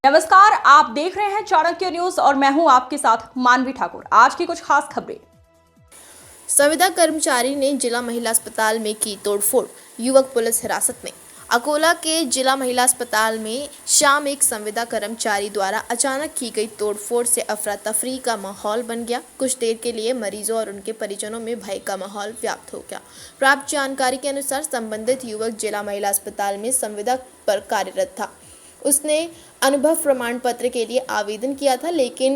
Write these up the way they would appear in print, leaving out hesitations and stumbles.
नमस्कार, आप देख रहे हैं चाणक्य न्यूज और मैं हूं आपके साथ मानवी ठाकुर। आज की कुछ खास खबरें। संविदा कर्मचारी ने जिला महिला अस्पताल में की तोड़फोड़, युवक पुलिस हिरासत में। अकोला के जिला महिला अस्पताल में शाम एक संविदा कर्मचारी द्वारा अचानक की गई तोड़फोड़ से अफरा तफरी का माहौल बन गया। कुछ देर के लिए मरीजों और उनके परिजनों में भय का माहौल व्याप्त हो गया। प्राप्त जानकारी के अनुसार संबंधित युवक जिला महिला अस्पताल में संविदा पर कार्यरत था। उसने अनुभव प्रमाण पत्र के लिए आवेदन किया था, लेकिन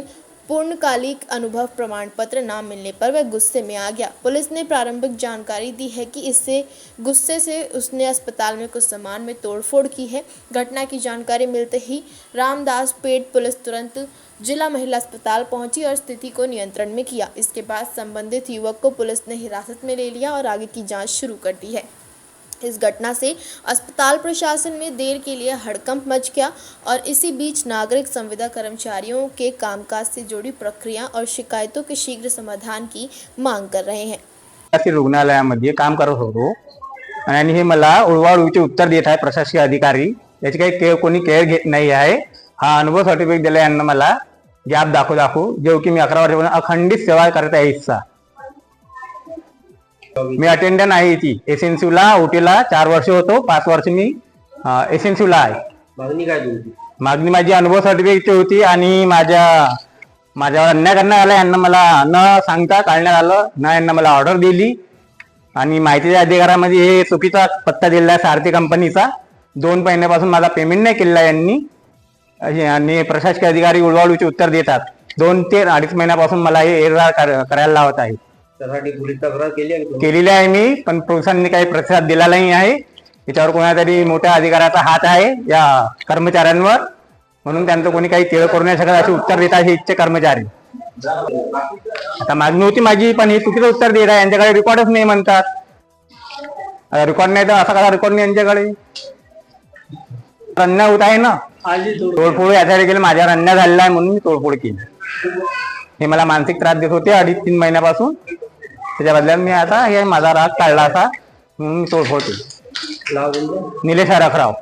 पूर्णकालिक अनुभव प्रमाण पत्र न मिलने पर वह गुस्से में आ गया। पुलिस ने प्रारंभिक जानकारी दी है कि इससे गुस्से से उसने अस्पताल में कुछ सामान में तोड़फोड़ की है। घटना की जानकारी मिलते ही रामदास पेट पुलिस तुरंत जिला महिला अस्पताल पहुंची और स्थिति को नियंत्रण में किया। इसके बाद संबंधित युवक को पुलिस ने हिरासत में ले लिया और आगे की जाँच शुरू कर दी है। इस घटना से अस्पताल प्रशासन में देर के लिए हड़कंप मच गया और इसी बीच नागरिक संविदा कर्मचारियों के कामकाज से जुड़ी प्रक्रिया और शिकायतों के शीघ्र समाधान की मांग कर रहे हैं। रुग्णालयामध्ये काम करत होतो आणि हे मला उळवाउळवीचे उत्तर देत आहे प्रशासकीय अधिकारी। याची काही कोणी केअर घेत नाही आहे। हा अनुभव सर्टिफिकेट दिला यांना मला गॅप दाखवू जो की मी 11 वर्षापासून अखंडित सेवा करत आहे। हिस्सा मी अटेंडंट आहे ती एसएनसी ला ओटीला 4 वर्ष होतो, 5 वर्ष मी एसएनसी ला आहे। मागणी काय तुमची? मागणी माझी अनुभव सर्टिफिकेटची होती आणि माझ्यावर अन्याय करण्यात आला। यांना मला न सांगता काढण्यात आलं, ना यांना मला ऑर्डर दिली आणि माहितीच्या अधिकारामध्ये हे चुकीचा पत्ता दिला आहे सारथी कंपनीचा। 2 महिन्यापासून माझा पेमेंट नाही केला यांनी आणि प्रशासकीय अधिकारी उळवाउळवीचे उत्तर देतात। 2 ते 2.5 महिन्यापासून मला हे एल्गार करायला लावत आहे। त्यासाठी पोलीस तक्रार केलेली आहे मी, पण पोलिसांनी काही प्रतिसाद दिला नाही आहे। याच्यावर कोणातरी मोठ्या अधिकाऱ्याचा हात आहे या कर्मचाऱ्यांवर, म्हणून त्यांचं कोणी काही केळ करू नाही शकत असे उत्तर देतात हे इच्छे कर्मचारी। आता मागणी होती माझी, पण हे चुकीचं उत्तर देत आहे। यांच्याकडे रेकॉर्डच नाही म्हणतात। रेकॉर्ड नाही तर असा कसा रेकॉर्ड नाही यांच्याकडे? अन्याय होत आहे ना, तोडफोड यासाठी केली, माझ्यावर अन्याय झालेला आहे म्हणून मी तोडफोड केली। हे मला मानसिक त्रास देत होते 2.5-3 महिन्यापासून। त्याच्या बदल्यात मी आता हे माझा राग काढला असा म्हणून तोडफोड केली। नाव निलेश हरखराव।